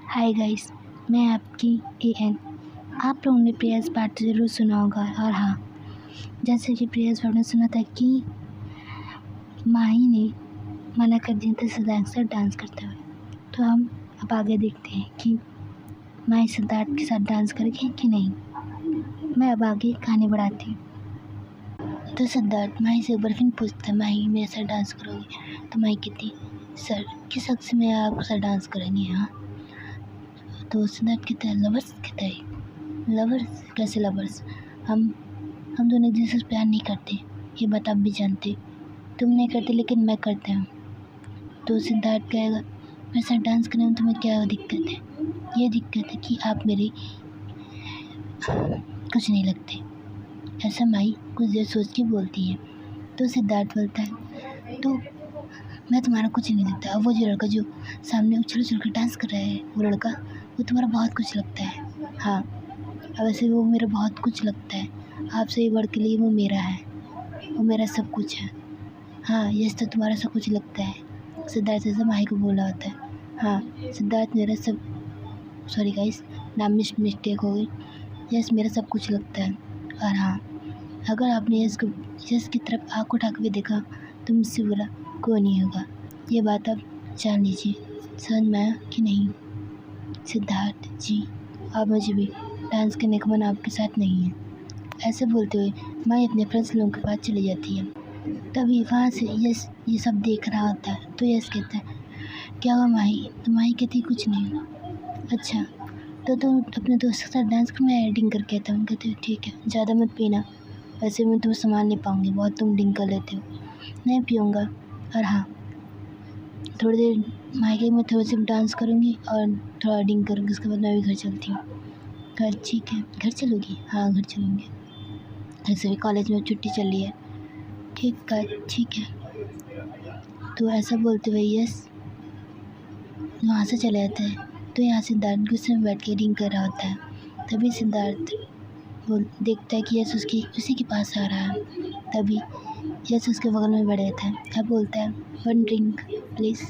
Hi guys, मैं आपकी an. आप लोगों ने प्रेयर्स पार्ट ज़रूर सुना होगा। और हाँ, जैसे कि प्रेयर्स पार्ट में सुना था कि माही ने मना कर दिया था सिद्धार्थ के साथ डांस करते हुए। तो हम अब आगे देखते हैं कि माही सिद्धार्थ के साथ डांस करेगी कि नहीं। मैं अब आगे कहानी बढ़ाती हूँ। तो सिद्धार्थ माही से एक बार फिर पूछता है, माही मेरे साथ डांस करोगी? तो माही कहती, सर किस हक से मैं आपके साथ डांस करेंगी? हाँ। तो सिद्धार्थ कहता है, लवर्स? कहता है, लवर्स? कैसे लवर्स? हम दोनों एक दूसरे से प्यार नहीं करते, ये बात आप भी जानते। तुम नहीं करते लेकिन मैं करता हूँ। तो सिद्धार्थ कहेगा, मेरे साथ डांस करने में तुम्हें क्या दिक्कत है? ये दिक्कत है कि आप मेरे कुछ नहीं लगते। ऐसा माही कुछ देर सोच के बोलती है। तो सिद्धार्थ बोलता है, तो मैं तुम्हारा कुछ नहीं लगता। अब वो जो लड़का जो सामने उछल उछल कर डांस कर रहा है, वो लड़का, वो तुम्हारा बहुत कुछ लगता है। हाँ, अब वैसे वो मेरा बहुत कुछ लगता है। आपसे भी बढ़ के लिए वो मेरा है, वो मेरा सब कुछ है। हाँ, यश तो तुम्हारा सब कुछ लगता है। सिद्धार्थ ऐसा माही को बोला होता है। हाँ, सिद्धार्थ मेरा सब, सॉरी गाइस, नाम में मिस्टेक हो गई। यश मेरा सब कुछ लगता है। और हाँ, अगर आपने यश की तरफ आँख उठा के देखा तो मुझसे बुरा कोई नहीं होगा। ये बात आप जान लीजिए। समझ में आया कि नहीं? सिद्धार्थ जी, अब मुझे भी डांस करने का मन आपके साथ नहीं है। ऐसे बोलते हुए माही अपने फ्रेंड्स लोगों के पास चली जाती है। तभी वहाँ से यश ये सब देख रहा होता है। तो यश कहता है, क्या हुआ माही? तो माही कहती, कुछ नहीं। अच्छा, तो तुम अपने दोस्त के साथ डांस कर, मैं एडिंग करके आता हूँ। कहते हो ठीक है, ज़्यादा मत पीना, वैसे मैं तुम्हें संभाल नहीं पाऊँगी, बहुत तुम ड्रिंक कर लेते हो। नहीं पीऊँगा। और हाँ, थोड़ी देर मायके में थोड़ी सी डांस करूँगी और थोड़ा ड्रिंक करूँगी, उसके बाद मैं भी घर चलती हूँ। घर? ठीक है, घर चलोगी? हाँ, घर चलूँगी। ऐसे भी कॉलेज में छुट्टी चल रही है। ठीक है। तो ऐसा बोलते हुए यश वहाँ से चले जाता है। तो यहाँ सिद्धार्थ गुस्से में बैठ के ड्रिंक कर रहा होता है। तभी सिद्धार्थ देखता है कि यश उसी के पास आ रहा है। तभी यश उसके बगल में बैठ जाता है। अब बोलता है, 1 ड्रिंक प्लीज़।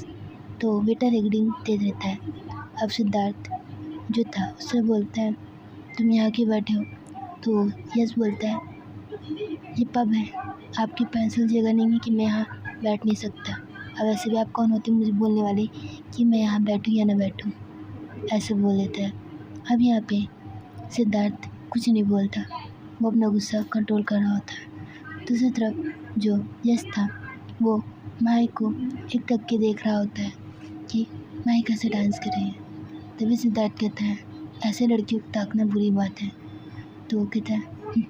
तो वेटर एक ड्रिंक दे देता है। अब सिद्धार्थ जो था उससे बोलता है, तुम यहाँ क्यों बैठे हो? तो यश बोलता है, ये पब है, आपकी पेंसिल जगह नहीं है कि मैं यहाँ बैठ नहीं सकता। अब वैसे भी आप कौन होते मुझे बोलने वाले कि मैं यहाँ बैठूँ या ना बैठूँ? ऐसे बोल देता है। अब यहाँ पे सिद्धार्थ कुछ नहीं बोलता, वो अपना गुस्सा कंट्रोल कर रहा होता है। दूसरी तरफ जो यश था वो माही को एक टक के देख रहा होता है कि माही कैसे डांस कर रही है। तभी सिद्धार्थ कहता है, ऐसे लड़कियों को ताकना बुरी बात है। तो वो कहता है,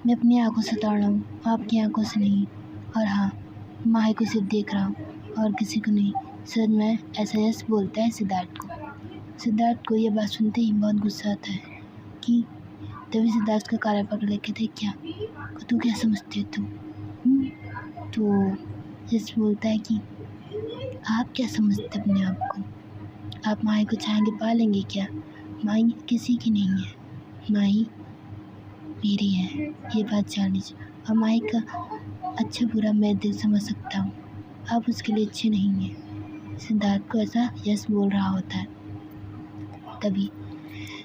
मैं अपनी आंखों से ताड़ रहा हूँ, आपकी आंखों से नहीं। और हाँ, माही को सिर्फ देख रहा हूँ और किसी को नहीं। सर मैं, ऐसा यश बोलता है सिद्धार्थ को। सिद्धार्थ को यह बात सुनते ही बहुत गुस्सा आता है कि तभी सिद्धार्थ का काला पकड़ लेके थे, क्या तू क्या समझते तू? तो यश बोलता है कि आप क्या समझते अपने आप को? आप माही को चाहेंगे पा लेंगे क्या? माही किसी की नहीं है, माही मेरी है, ये बात जान लीजिए। और माही का अच्छा बुरा मैं दिल समझ सकता हूँ, आप उसके लिए अच्छे नहीं हैं। सिद्धार्थ को ऐसा यश बोल रहा होता है। तभी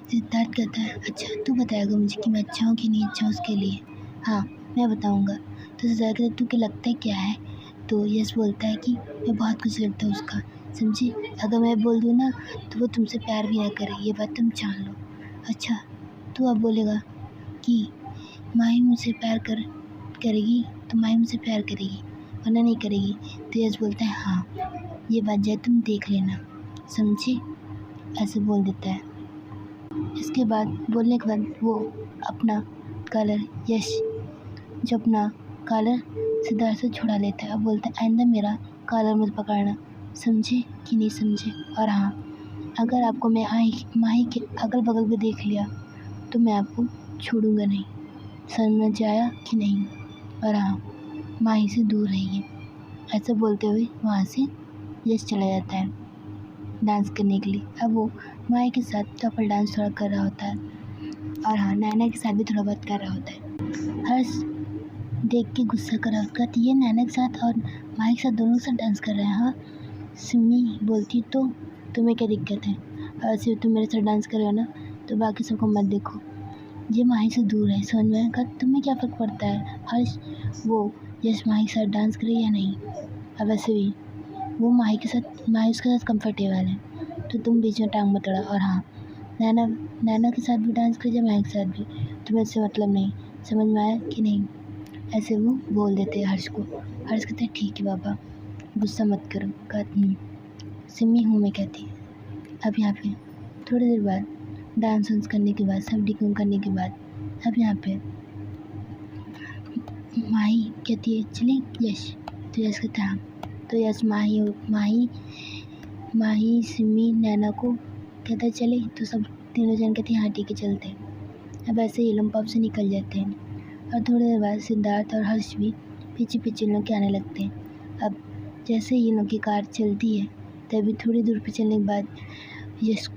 सिद्धार्थ कहता है, अच्छा तू बताएगा मुझे कि मैं अच्छा हूँ कि नहीं अच्छा हूँ उसके लिए? हाँ, मैं बताऊँगा। तो सिद्धार्थ कहता है, तू क्या लगता है क्या है? तो यश बोलता है कि मैं बहुत कुछ लगता हूँ उसका, समझी? अगर मैं बोल दूँ ना तो वो तुमसे प्यार भी ना करे, ये बात तुम जान लो। अच्छा, तू अब बोलेगा कि माही मुझसे प्यार करेगी तो माही मुझसे प्यार करेगी वरना नहीं करेगी? तो यश बोलता है, हाँ ये बात जाए तुम देख लेना, समझे? ऐसे बोल देता है। इसके बाद बोलने के बाद वो अपना कॉलर जो अपना कॉलर सिद्धार्थ से छुड़ा लेता है। अब बोलता है, आइंदा मेरा कॉलर मत पकड़ना, समझे कि नहीं समझे? और हाँ, अगर आपको मैं माही के अगल बगल में देख लिया तो मैं आपको छोड़ूंगा नहीं, समझ आया कि नहीं? और हाँ, माही से दूर रहिए। ऐसा बोलते हुए वहाँ से यश चला जाता है डांस करने के लिए। अब वो माही के साथ कपल डांस थोड़ा कर रहा होता है। और हाँ, नैना के साथ भी थोड़ा बहुत कर रहा होता है। हर्ष देख के गुस्सा कर रहा होता है, ये नैना के साथ और माही के साथ दोनों के साथ डांस कर रहे हैं। हाँ, सिमी बोलती तो तुम्हें क्या दिक्कत है? ऐसे तुम मेरे साथ डांस कर रहे हो ना, तो बाकी सबको मत देखो, ये माही से दूर है, समझ में? कहा तुम्हें क्या फ़र्क पड़ता है हर्ष, वो यश माही के साथ डांस करे या नहीं। अब वैसे भी वो माही उसके साथ कंफर्टेबल है, तो तुम बीच में टांग मत अड़ा। और हाँ, नैना के साथ भी डांस करे या माही के साथ भी, तुम्हें इससे मतलब नहीं। समझ में आया कि नहीं? ऐसे वो बोल देते हैं हर्ष को। हर्ष कहते हैं ठीक है बाबा, गुस्सा मत करो। कहती सिमी हूँ मैं, कहती। अब यहाँ पे थोड़ी देर बाद डांस वांस करने के बाद, सब डिकन करने के बाद, अब यहाँ पे माही कहती है चलें यश, तो यश कहता है हाँ। तो यश माही सिमी नैना को कहता है चले, तो सब तीनों जन कहते हैं हाँ ठीक है चलते हैं। अब ऐसे ये लोग पब से निकल जाते हैं और थोड़ी देर बाद सिद्धार्थ और हर्ष भी पीछे पीछे लोग के आने लगते हैं। अब जैसे ये लोग की कार चलती है, तभी थोड़ी दूर पे चलने के बाद यश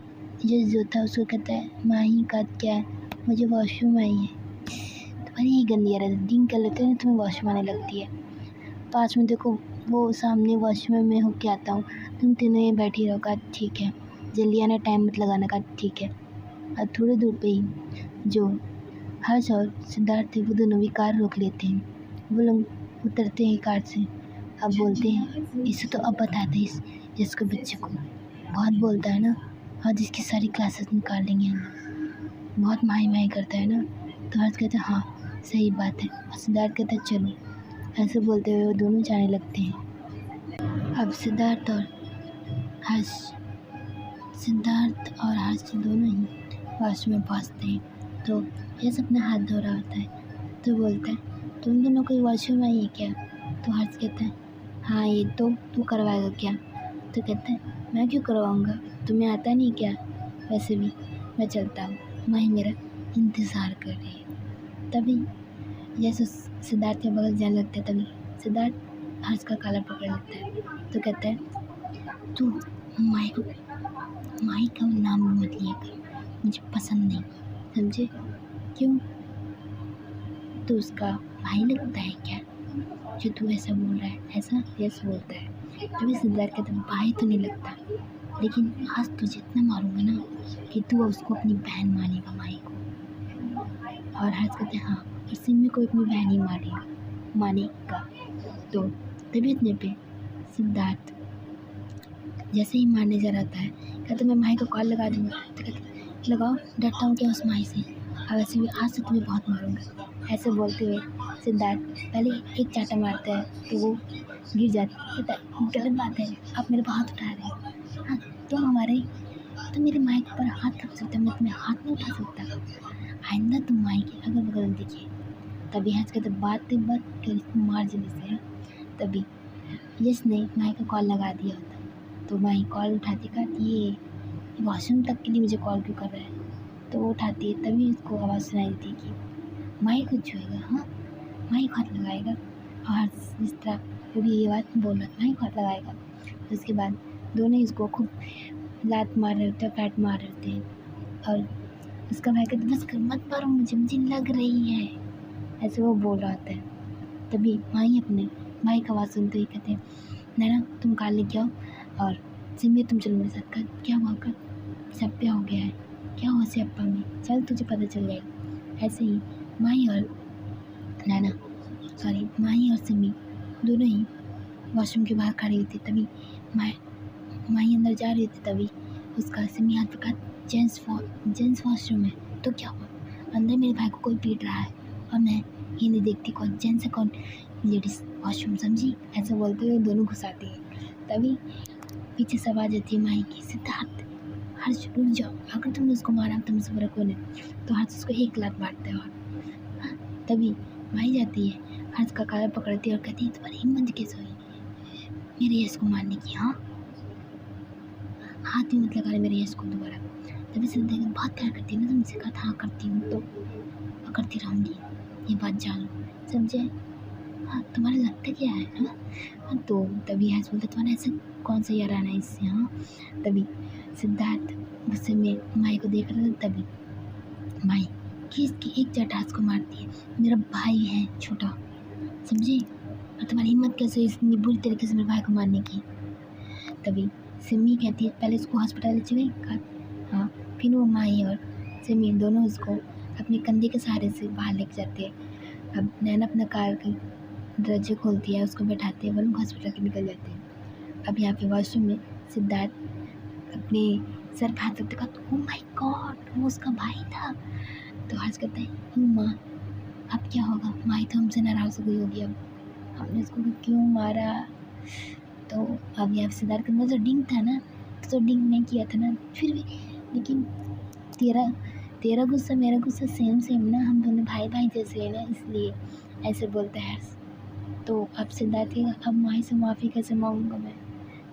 जो था उसको कहता है माही का क्या है, मुझे वॉशरूम आई है। तुम्हारी ये गंदी आदत, दिन कर लेते हैं तुम्हें वॉशरूम आने लगती है। 5 मिनट देखो वो सामने वॉशरूम में होके आता हूँ, तुम तीनों ये बैठी रहो। कहा ठीक है, जल्दी आना, टाइम मत लगाना। का ठीक है। और थोड़ी दूर पे ही जो हर्ष और सिद्धार्थ थे वो दोनों भी कार रोक लेते हैं। वो लोग उतरते हैं कार से। अब बोलते हैं इसे तो अब बताते हैं जिसको बच्चे को बहुत बोलता है ना, और जिसकी सारी क्लासेस निकाल लेंगे हम, बहुत माही करता है ना। तो हर्ष कहते हैं हाँ सही बात है, और सिद्धार्थ कहता है चलो। ऐसे बोलते हुए वो दोनों जाने लगते हैं। अब सिद्धार्थ और हर्ष दोनों ही वॉशरूम में पहुँचते हैं। तो यश अपना हाथ धो रहा होता है, तो बोलता है तुम दोनों कोई वॉशरूम आई है क्या। तो हर्ष कहता है हाँ ये तो तू करवाएगा क्या। तो कहता है मैं क्यों करवाऊँगा, तुम्हें आता नहीं क्या। वैसे भी मैं चलता हूँ, माही मेरा इंतज़ार कर रही है। तभी जैसे सिद्धार्थ के बगल जाने लगता है, तभी सिद्धार्थ हर्ष का कॉलर पकड़ लेता है। तो कहता है तू माही का नाम मत लिया कर, मुझे पसंद नहीं, समझे। क्यों, तो उसका भाई लगता है क्या जो तू ऐसा बोल रहा है। ऐसा यस बोलता है। तभी सिद्धार्थ कहता है भाई तो नहीं लगता, लेकिन आज तुझे इतना मारूंगा ना कि तू उसको अपनी बहन मानेगा, माही को। और हर्ष कहते हैं हाँ, और सिमी को अपनी बहन ही मानेगा। तो तभी इतने पे सिद्धार्थ जैसे ही मारने जा रहता है, कहते मैं माही को कॉल लगा दूँगा। तो कहते लगाओ, डरता हूँ क्या उस माही से, और वैसे भी आज से तुम्हें बहुत मारूंगा। ऐसे बोलते हुए सिद्धार्थ पहले एक चाटा मारता है, तो वो गिर जाती है। कहता है गलत बात है, आप मेरे पर हाथ उठा रहे हैं। हाँ तो मेरे माही के ऊपर हाथ रख सकता, मैं तुम्हें हाथ नहीं उठा सकता। आइंदा तुम माही के अगल बगल देखिए। तभी हंस के बात कर इसको मार जल्दी से है। तभी यश ने माही का कॉल लगा दिया होता, तो माही कॉल उठाती, कहती ये वॉशरूम तक के लिए मुझे कॉल क्यों कर रहा है। तो वो उठाती है, तभी उसको आवाज़ सुनाई देती है कि माही को छुएगा, हाँ माही को हाथ लगाएगा। और जिस तरह वो भी ये बात बोल रहा था, माही को हाथ लगाएगा। उसके बाद दोनों इसको खूब लात मार रहे होते हैं, पैट मार रहे होते हैं। और उसका भाई कहता बस कर, मत मारो मुझे लग रही है, ऐसे वो बोल रहा होता है। तभी माही का आवाज़ सुनते ही कहते हैं नैना तुम कार लेके आओ, और सिमी तुम चलो मेरे साथ। क्या हुआ, कर सप्पा हो गया है, क्या हुआ सप्पा में, चल तुझे पता चल जाएगा। ऐसे ही माही और सिमी दोनों ही वॉशरूम के बाहर खड़ी हुई थी। तभी माही अंदर जा रही थी, तभी उसका सिमी हाथ पकड़ा, जेंट्स वॉशरूम है। तो क्या हुआ, अंदर मेरे भाई को कोई पीट रहा है, और मैं ये नहीं देखती कौन जेंट्स है कौन लेडीज़ वॉशरूम, समझी। ऐसे बोलते हुए दोनों घुसाती है। तभी पीछे से आवाज़ आती है माही की, सिद्धार्थ हर्ष रुक जाओ, अगर तुमने उसको मारा तो मुझसे बुरा कौन है। तो हर्ष उसको एक लात मारता है। और तभी माही जाती है, हर्ष का कॉलर पकड़ती है और कहती है तुम्हारी हिम्मत कैसे हुई मेरे यश को मारने की, हाँ हाथ ही मत लगा रहे मेरे यश को दोबारा। तभी से बहुत प्यार करती है ना, तुमसे कहा हाँ करती हूँ, तो करती रहूँगी, ये बात जान लो, समझे। हाँ तुम्हारा लगता क्या है, हाँ। तो तभी हर्ष बोलता तुम्हारा ऐसा कौन सा यार आना है इससे, हाँ। तभी सिद्धार्थ गुस्से में माही को देख रहा था। तभी माही खींच के एक चट हर्ष को मारती है, मेरा भाई है छोटा, समझे, और तुम्हारी हिम्मत कैसे इतनी बुरी तरीके से मेरे भाई को मारने की। तभी सिमी कहती है पहले इसको हॉस्पिटल ले चले, हाँ, फिर वो माही और सिमी दोनों उसको अपने कंधे के सहारे से बाहर लेके जाते हैं। अब नैना अपना कार की दरवाजे खोलती है, उसको बैठाते हैं, वो लोग हॉस्पिटल के निकल जाते हैं। अब यहाँ पे वॉशरूम में सिद्धार्थ अपने सर पे हाथ रखते कहता, ओह माय गॉड, वो उसका भाई था। तो हर्ष कहता है, माँ अब क्या होगा, माही तो हमसे नाराज़ हो गई होगी, अब हमने उसको क्यों मारा। तो अब यहाँ सिद्धार्थ के अंदर जो डिंग था ना, तो डिंग नहीं किया था ना, फिर भी लेकिन तेरा तेरा गुस्सा मेरा गुस्सा सेम ना, हम दोनों भाई भाई जैसे हैं ना, इसलिए ऐसे बोलता है हर्ष। तो अब सिद्धार्थ के अब माही से माफ़ी कैसे मांगूंगा मैं,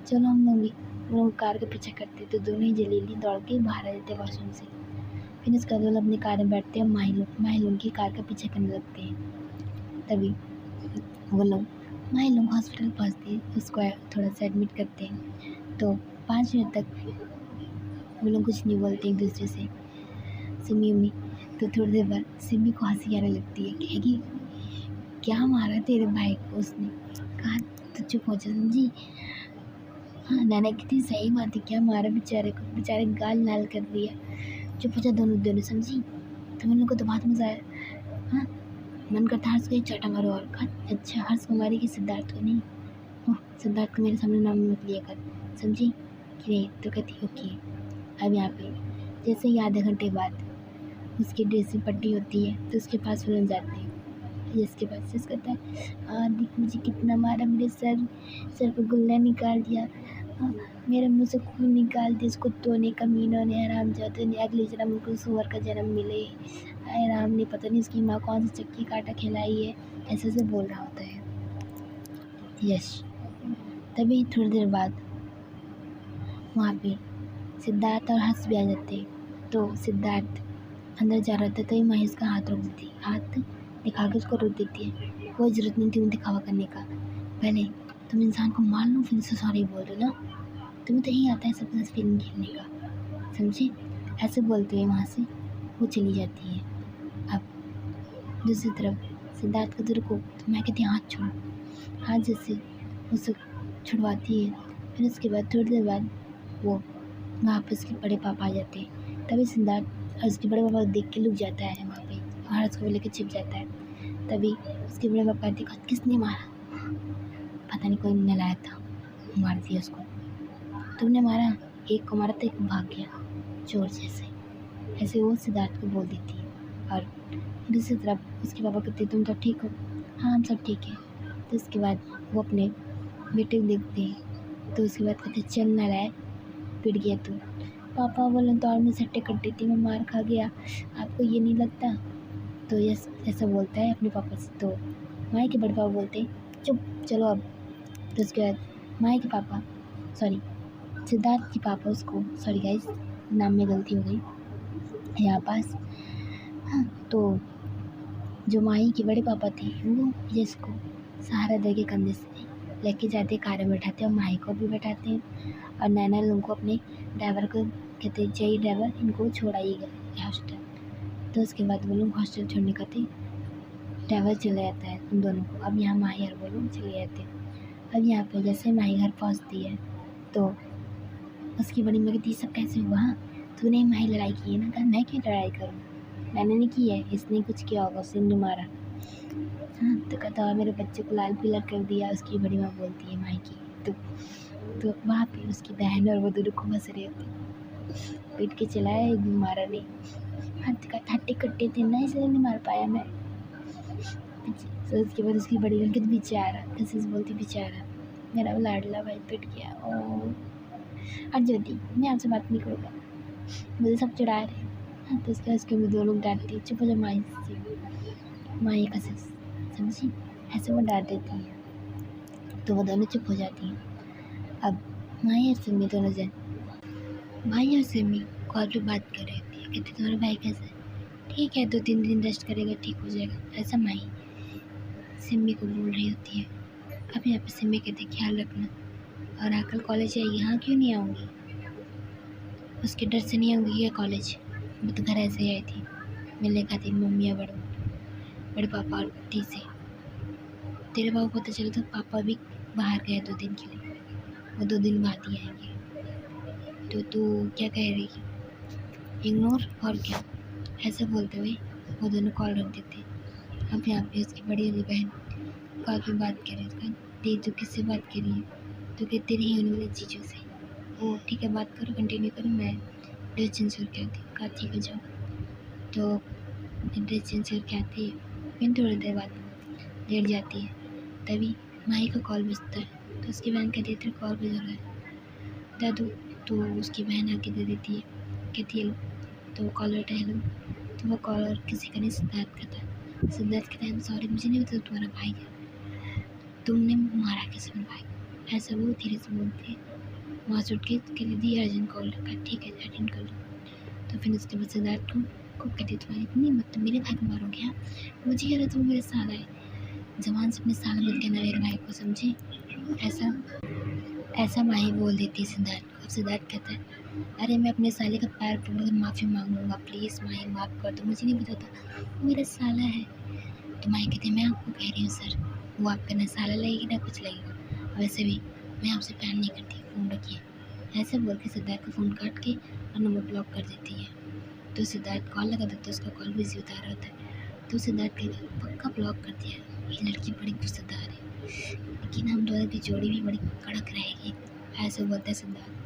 चलो हम लोग भी वो लोग कार के पीछे करते, तो दोनों ही जल्दी दौड़ के बाहर आ जाते वॉशरूम से। फिर उसके बाद वो लोग अपनी कार में बैठते हैं, माही लोग की कार का पीछे करने लगते हैं। तभी वो लोग माही लोग हॉस्पिटल पहुँचते, उसको थोड़ा सा एडमिट करते हैं। तो 5 मिनट तक वो लोग कुछ नहीं बोलते एक दूसरे से, सिमी उम्मी। तो थोड़ी देर बाद सिमी को हंसी आने लगती है, कहेगी क्या मारा तेरे भाई को उसने। कहा तो चुप हो जा समझी। हाँ नैना कितनी सही बात है, क्या मारा बेचारे को, बेचारे गाल लाल कर दिया। चुप हो जा दोनों समझी, तुम इन लोग को तो बहुत मज़ा आया। हाँ मन करता हर्ष को एक चाटा मारो और। कहा अच्छा हर्ष को मारेगी, सिद्धार्थ को नहीं। ओह सिद्धार्थ को मेरे सामने नाम मत लिया कर, समझी कि नहीं। तो कहती ओके। अब यहाँ पे जैसे ही आधे घंटे बाद उसकी ड्रेसिंग पट्टी होती है, तो उसके पास वो लोग जाते हैं, जिसके पास जिस कहता है देख मुझे कितना मारा, मेरे सर पे गुल्ला निकाल दिया, मेरे मुँह से खून निकाल दिया, इसको तोड़ने का मीनों ने, हरामजादे ने, अगले जन्म को सुअर का जन्म मिले, आए राम ने पता नहीं उसकी माँ कौन सी चक्की काटा खिलाई है, ऐसे से बोल रहा होता है यश। तभी थोड़ी देर बाद वहाँ पे सिद्धार्थ और हर्ष भी आ जाते हैं। तो सिद्धार्थ अंदर जा रहा था, तो माही उसका हाथ रोक देती है, हाथ दिखा के उसको रोक देती है। कोई ज़रूरत नहीं थी उन दिखावा करने का, पहले तुम इंसान को मार लो फिर से सॉरी बोल दो ना, तुम्हें तो यही आता है सबके साथ फिल्म खेलने का, समझे। ऐसे बोलते हुए वहाँ से वो चली जाती है। अब दूसरी तरफ सिद्धार्थ का को तो मैं कहती हाथ छोड़, हाथ जैसे उसे छुड़वाती है। फिर उसके बाद थोड़ी देर बाद वो वहाँ पर उसके बड़े पापा आ जाते हैं। तभी सिद्धार्थ उसके बड़े पापा देख के लुक जाता है वहाँ पे, और उसको लेकर छिप जाता है। तभी उसके बड़े पापा देखा किसने मारा, पता नहीं कोई नलायक था, मार दिया उसको। तुमने मारा, एक को मारा तो एक भाग गया चोर जैसे, ऐसे वो सिद्धार्थ को बोल देती है। और दूसरी तरफ उसके पापा कहते तुम तो ठीक हो, हाँ हम सब ठीक है। तो उसके बाद वो अपने बेटे को देखते हैं, तो उसके बाद कहते चल नलायक पिट गया तू। पापा बोले तो और मैं सट्टे कट्टे थी, मैं मार खा गया, आपको ये नहीं लगता। तो यस ऐसा बोलता है अपने पापा से। तो माई के बड़े पापा बोलते हैं चुप चलो अब। तो उसके बाद माई के पापा सॉरी सिद्धार्थ के पापा उसको, सॉरी गाइस नाम में गलती हो गई यहाँ पास। हाँ तो जो माई के बड़े पापा थे वो यस को सहारा दे के कंधे से लेके जाते, कार में बैठाते और माई को भी बैठाते हैं। और नैना लोगों को अपने ड्राइवर को कहते जय ड्राइवर इनको छोड़ाइएगा हॉस्टल। तो उसके बाद वो लोग हॉस्टल छोड़ने कहते ड्राइवर चले जाता है उन दोनों को। अब यहाँ माही और वो लोग चले जाते हैं। अब यहाँ पे जैसे माही घर पहुँचती है, तो उसकी बड़ी माँ कहती सब कैसे हुआ, हाँ तूने माही लड़ाई की है ना। कहा मैं क्यों लड़ाई करूँ, मैंने नहीं की है, इसने कुछ किया होगा, उसने मारा। हाँ तो कहता मेरे बच्चे को लाल पीला कर दिया, उसकी बड़ी माँ बोलती है माही की। तो वहाँ पे उसकी बहन और वो दोनों को हंस रहे होते, पीट के चलाया एक भी मारा नहीं, हाथ का हट्टे कट्टे थे ना इसलिए नहीं मार पाया मैं। तो उसके बाद उसकी बड़ी बहन कहती बेचारा, कैसे बोलती बेचारा मेरा लाडला भाई पिट गया। ओ और ज्योति मैं आपसे बात नहीं करूँगा, मुझे सब चढ़ा रहे। हाँ तो उसके भी दो लोग डांटती चुप हो जा माई से, माई का समझी, ऐसे वो डांट देती है। तो वो दोनों चुप हो जाती हैं। अब माई और सिमी दोनों जन भाई और सिमी कॉल पे बात कर रहे थे, कहते तुम्हारा भाई कैसा है, ठीक है 2-3 दिन रेस्ट करेगा ठीक हो जाएगा, ऐसा माई सिमी को बोल रही होती है। अब यहाँ पे सिमी कहते ख्याल रखना, और आकल कॉलेज आएगी, हाँ क्यों नहीं आऊँगी, उसके डर से नहीं आऊँगी क्या कॉलेज, मैं तो घर ऐसे ही आई थी मिलने खातिर मम्मी या बड़े पापा और टी से। तेरे पापा को पता चला तो पापा भी बाहर गए 2 दिन के लिए, वो 2 दिन बाद ही आएंगे। तो तू क्या कह रही है, इग्नोर और क्या, ऐसे बोलते हुए वो दोनों कॉल रख देते। अब यहाँ पे उसकी बड़ी वाली बहन कॉल पे बात कर रही है। उसका दी तू किससे बात कर रही है? तो कहती तेरी ही होने वाली चीज़ों से। ओ ठीक है, बात करो, कंटिन्यू करो, मैं ड्रेस चेंज करके आती हूँ। कहा ठीक है जाओ। तो ड्रेस चेंज करके आती है, फिर थोड़ी देर बाद लेट जाती है। तभी माही का कॉल बजता है। तो उसकी बहन कहती है तेरा कॉल बज रहा है दादू। तो उसकी बहन आके दे देती है, कहती है लो। तो वो कॉल उठा है लो। तो वो कॉलर किसी का नहीं, सिद्धार्थ का था। सिद्धार्थ कहता है सॉरी, मुझे नहीं पता तुम्हारा भाई है, तुमने मारा कैसे मेरे भाई को? ऐसा वो धीरे से बोलती है। वहाँ से उठ के दीदी अर्जेंट कॉल रखा, ठीक है अटेंड कर लो। तो फिर उसके बाद सिद्धार्थ को कहती तुम्हारी इतनी मतलब मेरे भाई को मारोगे? हाँ मुझे कह रहे तुम मेरे साला है, जवान से अपने साला मिल के ना मेरे भाई को, समझे? ऐसा माही बोल देती है सिद्धार्थ को। सिद्धार्थ कहता है अरे मैं अपने साले का पैर पकड़ कर माफ़ी मांगूंगा, प्लीज़ माही माफ़ कर दो, मुझे नहीं पता था वो मेरा साला है। तो माही कहती है मैं आपको कह रही हूँ सर, वो आपका ना साला लगेगी ना कुछ लगेगा, वैसे भी मैं आपसे प्यार नहीं करती, फ़ोन रखिए। ऐसे बोल के सिद्धार्थ का फ़ोन काट के और नंबर ब्लॉक कर देती है। तो सिद्धार्थ कॉल लगा देता है, उसका कॉल बिजी होता रहता है। तो सिद्धार्थ कहता पक्का ब्लॉक कर दिया, ये लड़की बड़ी गुस्सेदार है, लेकिन हम दोनों की जोड़ी भी बड़ी कड़क रहेगी, ऐसे बोलता है सिद्धार्थ।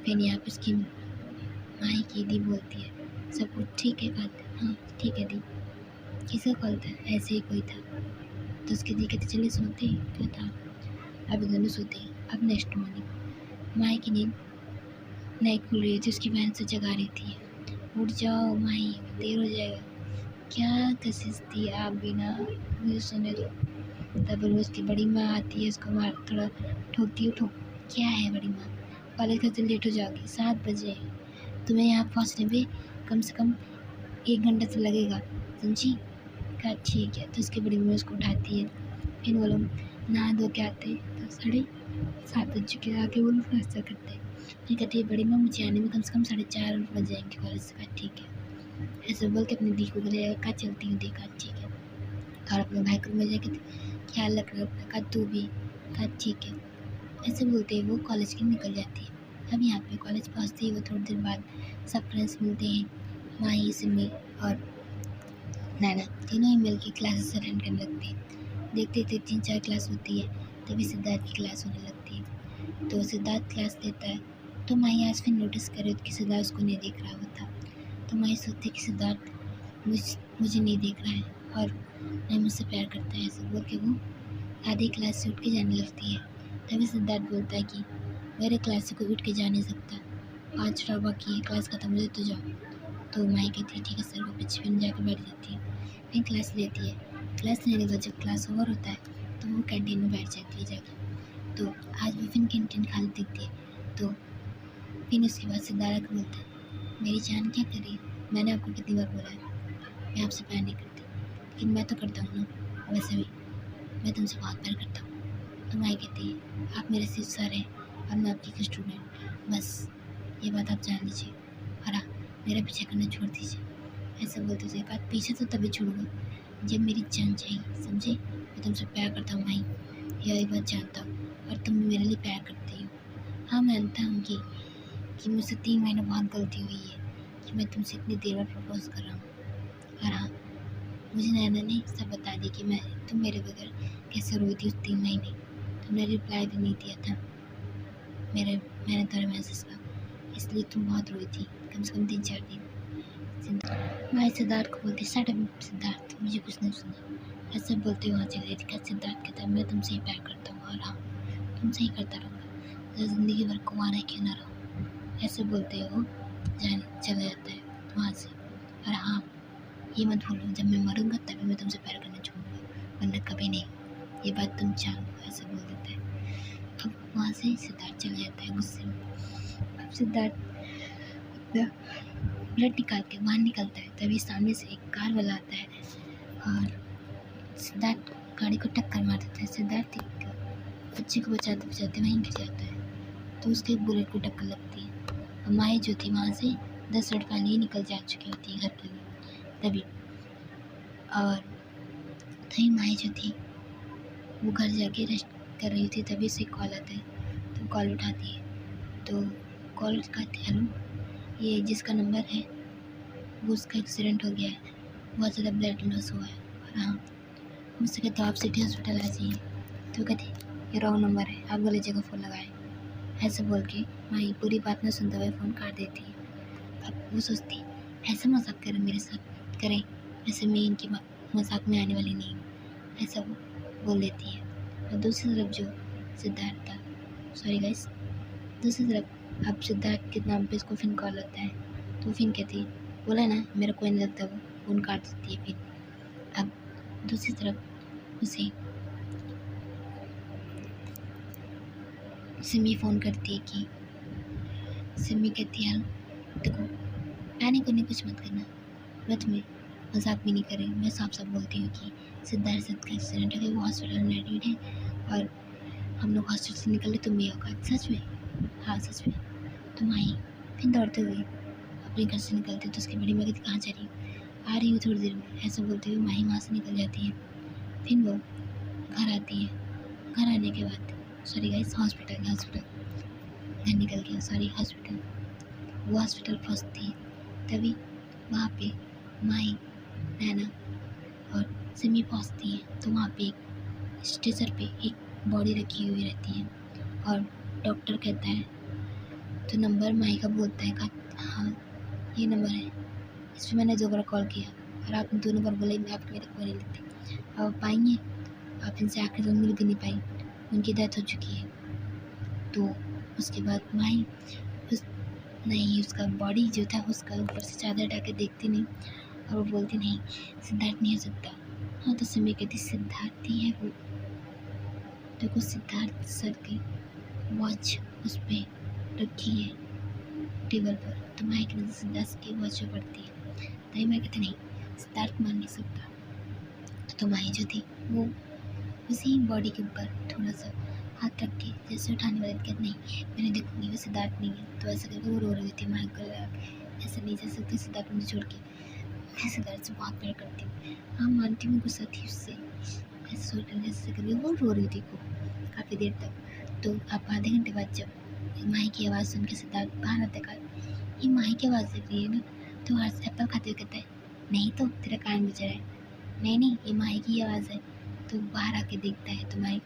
फिर यहाँ पे उसकी माही की दी बोलती है सब कुछ ठीक है बात? हाँ ठीक है दी। किसका कॉल था? ऐसे ही कोई था। तो उसकी दी कहते चलिए सोते हैं। क्या था? अभी दोनों सोते हैं। अब नेक्स्ट मॉर्निंग माही की नींद नहीं खुल रही थी, उसकी बहन से जगा रही थी, उठ जाओ माही देर हो जाएगा। क्या कशिश थी आप बिना, मुझे सोने दो। तब रोज़ की बड़ी माँ आती है, उसको मार थोड़ा ठोकती है। ठोक क्या है बड़ी माँ, कॉलेज का तो लेट हो जाओगी, 7 बजे है, तुम्हें यहाँ पहुँचने में कम से कम 1 घंटा तो लगेगा, समझी? कहा ठीक है। तो उसकी बड़ी मम्मी उसको उठाती है। फिर वो लोग नहा धो के आते हैं तो 7:30 बज चुके हैं, आके वो लोग नाश्ता करते हैं। फिर कहती है बड़ी माँ मुझे आने में कम से कम 4:30 बज जाएंगे कॉलेज से। कहा ठीक है। ऐसे बोल के अपनी दी को बोले कहा चलती हूँ। देखा ठीक है। और अपने भाई को मजा के ख्याल रख रहा अपना। कहा तू भी। कहा ठीक है। ऐसे बोलते ही वो कॉलेज की निकल जाती है। अब यहाँ पे कॉलेज पहुँचते ही वो थोड़ी देर बाद सब फ्रेंड्स मिलते हैं। माही सिमी और नैना तीनों ही मिल के क्लासेस अटेंड करने लगते हैं। देखते देखते 3-4 क्लास होती है, तभी सिद्धार्थ की क्लास होने लगती है। तो सिद्धार्थ क्लास लेता है। तो माही आज फिर नोटिस करे कि सिद्धार्थ उसको नहीं देख रहा होता। तो माही सोचती कि सिद्धार्थ मुझे नहीं देख रहा है और नहीं मुझसे प्यार करता है। ऐसे बोल के वो आधी क्लास से उठ के जाने लगती है। तभी सिद्धार्थ बोलता है कि मेरे क्लास से कोई उठ के जा नहीं सकता, 5 रहा बाकी है, क्लास खत्म हो जाए तो जाओ। तो माही कहती है ठीक है सर। वो पीछे फिर जाकर बैठ जाती है, फिर क्लास लेती है। क्लास लेने के बाद जब क्लास ओवर होता है तो वो कैंटीन में बैठ जाती है जाकर। तो आज वो फिर कैंटीन खाली दिखती है। तो फिर उसके बाद सिद्धार्थ को बोलता है मेरी जान क्या करी, मैंने आपको कितनी बार बोला है मैं आपसे प्यार नहीं करती, लेकिन मैं तो करता हूँ ना, वैसे भी मैं तुमसे बहुत प्यार करता हूँ। तो माही कहती है आप मेरे से सर हैं और मैं आपकी स्टूडेंट, बस ये बात आप जान लीजिए और आप मेरा पीछा करना छोड़ दीजिए। ऐसा बोलते हुए कहा पीछे तो तभी छोड़ूंगा जब मेरी जान चाहिए, समझे? मैं तुमसे प्यार करता हूँ माही, यही बात जानता हूँ और तुम भी मेरे लिए प्यार करती हो। हाँ मानता हूँ कि मुझसे 3 महीने बहुत गलती हुई है कि मैं तुमसे इतनी देर में प्रपोज कर रहा हूँ। और हाँ मुझे नैना ने सब बता दी कि तुम मेरे बगैर कैसे रोई थी उस 3 महीने, तुमने रिप्लाई भी नहीं दिया था मैंने तुम्हारे मैसेज का, इसलिए तुम बहुत रोई थी कम से कम 3-4 दिन। भाई सिद्धार्थ को बोलती शट अप सिद्धार्थ, मुझे कुछ नहीं सुना। ऐसे बोलते वहाँ चले गई थी। सिद्धार्थ कहता मैं तुमसे ही प्यार करता हूँ और हाँ तुमसे ही करता रहूँगा, ज़िंदगी भर कुंवारा क्यों ना रहूँ। ऐसे बोलते वो चला जाता है वहाँ से। और हाँ ये मत भूलो जब मैं मरूंगा तभी मैं तुमसे प्यार करना छोड़ूंगा, वरना कभी नहीं, ये बात तुम जानो। ऐसे बोल देता है। अब वहाँ से सिद्धार्थ चला जाता है गुस्से में। अब सिद्धार्थ ब्लड निकाल के बाहर निकलता है, तभी सामने से एक कार वाला आता है और सिद्धार्थ गाड़ी को टक्कर मार देता है। सिद्धार्थ एक बच्चे को बचाते बचाते वहीं गिर जाता है। तो उसके बुलेट को टक्कर लगती है और माही जो थी वहाँ से 10 मिनट पहले ही निकल जा चुकी होती है घर के लिए। तभी माही जो थी वो घर जाके रेस्ट कर रही थी, तभी से कॉल आता है। तो कॉल उठाती है। तो कॉल उठाती है हेलो, ये जिसका नंबर है वो उसका एक्सीडेंट हो गया है, बहुत ज़्यादा ब्लड लॉस हुआ है। और हाँ, मुझसे कहते आप सिटी हॉस्पिटल आ जाइए। तो कहते ये रॉन्ग नंबर है, आप गलत जगह फ़ोन लगाए। ऐसे बोल के माही पूरी बात न सुनते हुए फ़ोन काट देती है। अब वो सोचती ऐसा मजाक करें मेरे साथ करें, वैसे मैं इनकी मजाक में आने वाली नहीं हूँ, ऐसा वो बोल देती है। और दूसरी तरफ जो सिद्धार्थ था, सॉरी गाइस, दूसरी तरफ अब सिद्धार्थ के नाम पे इसको फिर कॉल होता है। तो फिर कहती है बोला ना मेरा कोई नहीं लगता, वो फ़ोन काट देती है। फिर अब दूसरी तरफ उसे सिमी फ़ोन करती है कि सिमी कहती है देखो पैनिक करने कुछ मत करना, मैं तुम्हें मजाक भी नहीं कर रही, मैं साफ साफ बोलती हूँ कि सिद्धार्थ सत्य का एक्सीडेंट हो गया, वो हॉस्पिटल में एडमिट है और हम लोग हॉस्पिटल से निकले तो मैं होगा। सच में? हाँ सच में। तुम आई फिर दौड़ते हुए अपने घर से निकलते तो उसकी बड़ी मैं कहती कहाँ जा रही हूँ? आ रही हूँ थोड़ी देर में, ऐसा बोलते हुए माही वहाँ से निकल जाती है। फिर वो घर आती है। घर आने के बाद सॉरी गाइस, हॉस्पिटल घर निकल गया, सॉरी हॉस्पिटल। वो हॉस्पिटल पहुँचती है, तभी वहाँ पे माही, नैना और सिमी पहुँचती है। तो वहाँ पे एक स्ट्रेचर पे एक बॉडी रखी हुई रहती है और डॉक्टर कहता है, तो नंबर माही का बोलता है का हाँ ये नंबर है, इस पर मैंने 2 बार कॉल किया और आपने 2 नंबर बोले, मैं आपके मेरे को नहीं लेते। अब आप पाएंगे, आप इनसे आखिर मिल भी नहीं पाई, उनकी डेथ हो चुकी है। तो उसके बाद माही नहीं, उसका बॉडी जो था उसका ऊपर से चादर हटा के देखती नहीं और वो बोलती नहीं सिद्धार्थ नहीं हो सकता। हाँ तो सिमी कहती सिद्धार्थ ही है वो, देखो सिद्धार्थ सर की वॉच उस पर रखी है टेबल पर, तो माही की नजर सिद्धार्थ की वॉच पर पड़ती है। तभी मैं कहती नहीं सिद्धार्थ मान नहीं सकता। तो माही जो थी वो उसी बॉडी के ऊपर थोड़ा सा हाथ रख के जैसे उठाने वाले कहते नहीं मैंने देखूंगी वो सिद्धार्थ नहीं है। तो ऐसा करके वो रो रही थी माही को, ऐसा नहीं जा सकती सिद्धार्थ मुझे छोड़ के, मैं सिद्धार्थ से बहुत प्यार करती हूँ। हाँ मानती हूँ, गुस्सा थी उससे, ऐसे सोच कर जैसे करके वो रो रही थी को काफ़ी देर तक। तो अब आधे घंटे बाद जब माही की आवाज़ सुन के सिद्धार्थ बाहर आता है, ये माही की आवाज़ लग रही है ना। तो हर से एप्पल खाते हुए कहता है नहीं तो तेरा कान बज रहा है, नहीं ये माही की आवाज़ है। तो बाहर आके देखता है तो माही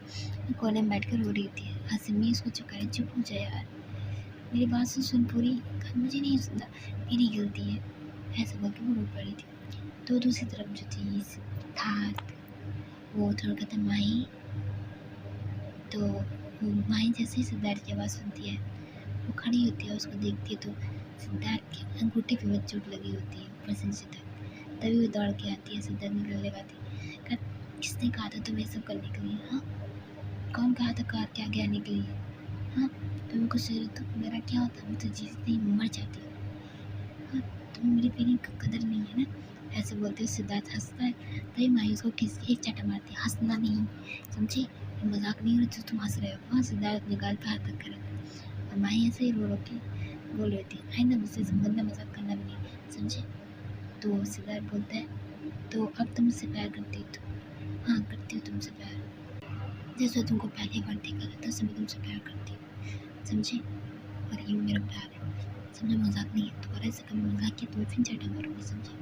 कोने में बैठ कर रो रही थी। सिमी उसको चुका रही, चुप हो जाए यार, मेरी बात सुन पूरी, मुझे नहीं सुनता, मेरी गलती है, ऐसा बोल के वो रो पड़ी थी। तो दूसरी तरफ जो थी सिद्धार्थ, वो थोड़ा कहता माही, तो माही जैसे ही सिद्धार्थ की आवाज़ सुनती है वो खड़ी होती है, उसको देखती है तो सिद्धार्थ के अंगूठे पे बहुत चोट लगी होती है ऊपर से नीचे तक। तभी वो दौड़ के आती है, सिद्धार्थ निकलने लगाती है, किसने कहा था तुम्हें सब करने के लिए? हाँ कौन कहा था कार के आगे आने के लिए? हाँ तुम कुछ तो मेरा क्या होता, मैं तो जीतती मर जाती। हाँ तुम्हें मेरी फीलिंग का कदर नहीं है ना, ऐसे बोलते हुए सिद्धार्थ हंसता है। तभी मायूस को किसी एक चाटा मारती है, हंसना नहीं समझे, मजाक नहीं हो रही, तुम हंस रहे हो। हाँ सिद्धार्थ निकाल कर हाथ तक कर और माही ऐसे ही रो के बोल रही थी आइंदा मुझसे गंदा मजाक करना भी नहीं, समझे। तो सिद्धार्थ बोलता है तो अब तुम मुझसे प्यार करती हो? तो हाँ करती हूँ तुमसे प्यार, जैसे तुमको पहली बार देखा था तब से मैं तुमसे प्यार करती हूँ, समझे। और ये मेरा प्यार है, समझे, मजाक नहीं है। दोबारा ऐसे कभी मजाक किया तो मैं फिर चाटा मारूंगी, समझे।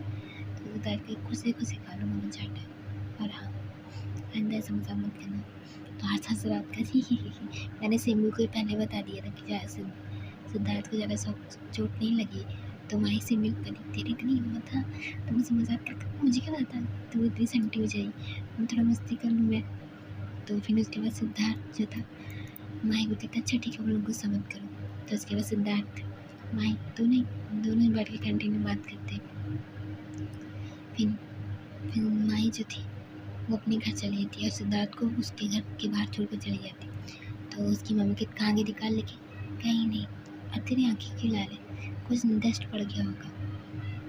तो सिद्धार्थ के खुशी खा लूँगा मैं चाटा। और हाँ आइंदा ऐसा मजाक मत करना। तो हंस बात कर मैंने सिमी को पहले बता दिया था कि सिद्धार्थ को ज़्यादा चोट नहीं लगी। तो वहीं सिमी को करी तेरी इतनी हिम्मत था तो मुझे मजाक करके मुझे क्या पता तो इतनी सेंटी हो जाएगी, मैं थोड़ा मस्ती कर लूँ मैं। तो फिर उसके बाद सिद्धार्थ जो था माही को कहता अच्छा ठीक है वो लोग गुस्सा मत करो। तो उसके बाद सिद्धार्थ माही दोनों ही बैठ के कैंटीन में बात करते। फिर माही जो थी वो अपने घर चली जाती है और सिद्धार्थ को उसके घर के बाहर छोड़ कर चली जाती। तो उसकी मम्मी के कहाँ गई निकाल लेके, कहीं नहीं, और तेरी आँखें क्यों लाल है, कुछ डस्ट पड़ गया होगा।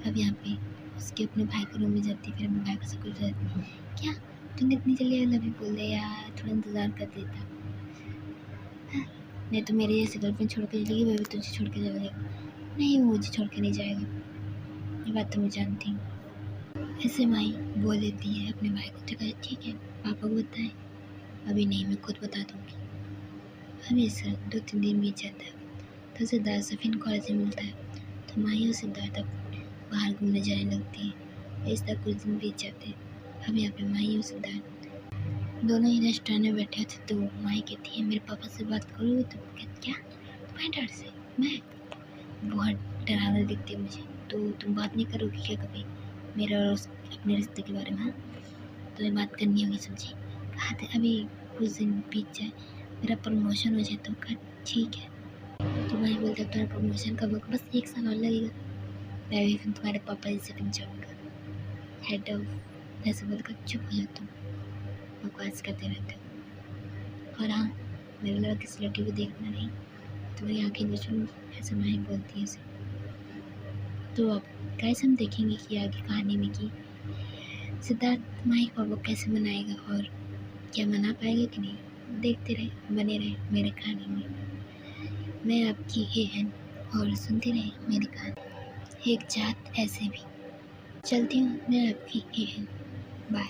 अब यहाँ पे उसके अपने भाई के रूम में जाती, फिर अपने भाई को सब कुछ जाती, क्या तुमने इतनी जल्दी लव यू बोल दिया यार, थोड़ा इंतज़ार कर देता। नहीं तो मेरे जैसे गर्लफ्रेंड छोड़ के चलेगी, वो भी तुझे छोड़ के चला जाएगा। नहीं वो मुझे छोड़ के नहीं जाएगा, ये बात तो मैं जानती हूँ। ऐसे माई बोल देती है अपने भाई को। तो कहा ठीक है पापा को बताएं, अभी नहीं मैं खुद बता दूँगी। अभी ऐसा 2-3 दिन बीत जाता है तो सिद्धार्थ से फिर कॉलेज में मिलता है। तो माही और सिद्धार्थ अब बाहर घूमने जाने लगती है। इस तरह कुछ दिन बीत जाते हैं। अब यहाँ पे माही और सिद्धार्थ दोनों ही रेस्टोरेंट में बैठे थे, तो माही कहती है मेरे पापा से बात करो। तो कहती क्या तुम्हारे डर से? मैं बहुत डरावना दिखती है मुझे, तो तुम बात नहीं करोगी क्या कभी मेरा और अपने रिश्ते के बारे में? हाँ, तुम्हें बात करनी होगी समझी। कहा था अभी कुछ दिन बीत जाए, मेरा प्रमोशन हो जाए। तो कहा ठीक है। तो मैं बोलता तुम्हारा प्रमोशन कब होगा? बस 1 साल और लगेगा, मैं भी फिर तुम्हारे पापा जी से बन जाऊँगा हेड ऑफ। ऐसे बोलकर चुप हो जाता हूँ, बकवास करते रहते हो। और हाँ, मेरे लड़का किसी लड़की को देखना नहीं, तुम्हारी आँखें नचूँ, ऐसा माही बोलती है उसे। तो अब कैसे हम देखेंगे कि आगे कहानी में कि सिद्धार्थ माही को वो कैसे मनाएगा और क्या मना पाएगा कि नहीं। देखते रहे, बने रहे मेरे कहानी में। मैं आपकी एएन, और सुनते रहे मेरी कहानी। एक जात ऐसे भी। चलती हूँ मैं आपकी एएन। बाय।